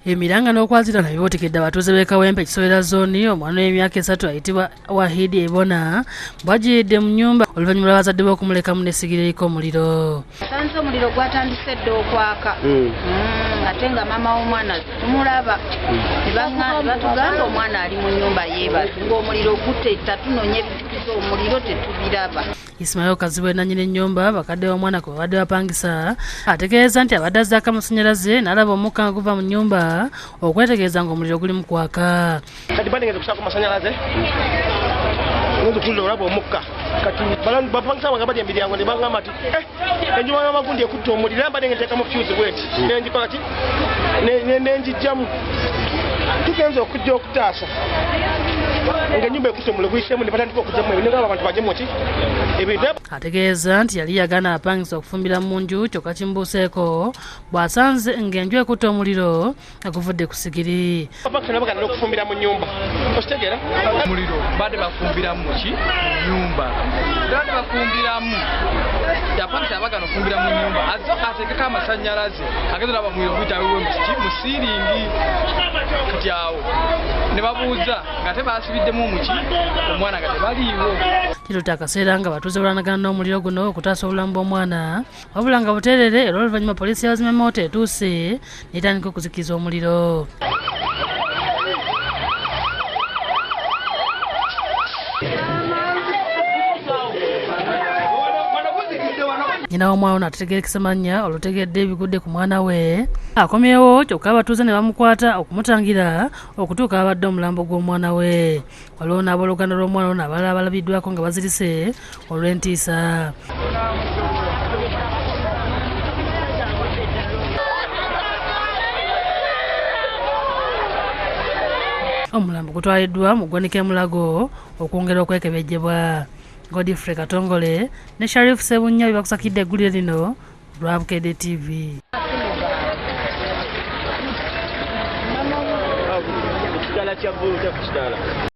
Emiranga n'okwazirana bibootekedde abatuuze b'e Kawempe Kisowera zooni omwana w'emyaka 3 ayitibwa Wahidi Ebona bw'agiridde mu nnyumba oluvannyuma lw'abazadde be okumulekamu n'essigiri eriko omuliro. Sanze omuliro gwatandise dda okwaka ate nga maama w'omwana tumulaba ne batugamba omwana ali mu nnyumba yeebase ng'omuliro gutetta tunoonya ebitukiza omuliro tetubiraba. Ismail Kazibwe nannyini ennyumba bakadde b'omwana ku babadde bapangisa ategeeza nti abadde azzaako amasannyalaze n'alaba omukka nga guva mu nnyumba okwetegeeza ng'omuliro guli mu kwaka. Kati bandengeze kusaako amasannyalaze ngonza okulira olaba omukka kati bapangisa nga bali emiryango ne bangamba nti enjuba y'amagundi ekutte omuliro era mbadde ngeteekamu fuse bweti nenjikola ki nenjijjamu tugenza okujja okutaasa ng'ennyumba ekutte omuliro guyisemu ne batandika okujjamu nebagamba abantu bajjemu ki ebintu. Ategeeza nti yali yagaana apangisa okufumbira mu nju kyokka kimbuuseeko bw'asanze ng'enju ekutte omuliro nga guvudde ku sigiri. Bapangisa ne bagaana okufumbira mu nnyumba okitegeera omuliro badde bafumbiramu ki nyumba badde bafumbiramu yapangisa abagana okufumbira mu nyumba azooka ateekeko amasannyalaze agenda olaba omuliro guyitawiwe mu siiringi kati awo ne babuuza nga tebasibiddemu omuki omwana nga tebaliiwo. Kiruta akaseera nga batuuze balwanagana n'omuliro guno okutaasa obulamu bw'omwana wabula nga buteerere era oluvannyuma poliisi y'abazimya moto etuuse n'etandika okuzikiza omuliro. Nyina w'omwana ono ategeerekesa mannya olutegedde ebigudde ku mwana we akomyewo kyokka abatuuze ne bamukwata okumutangira okutuuka abadde omulambo gw'omwana we. Waliwo n'abooluganda lw'omwana ono abalala abalabiddwako nga bazirise olw'entiisa. Omulambo gutwaliddwa mu ggwanika e Mulago okwongera okwekebejjebwa. Godfrey Katongole ne Sharif Sebunya bakusakidde eggulire lino lwa Bukedde TV.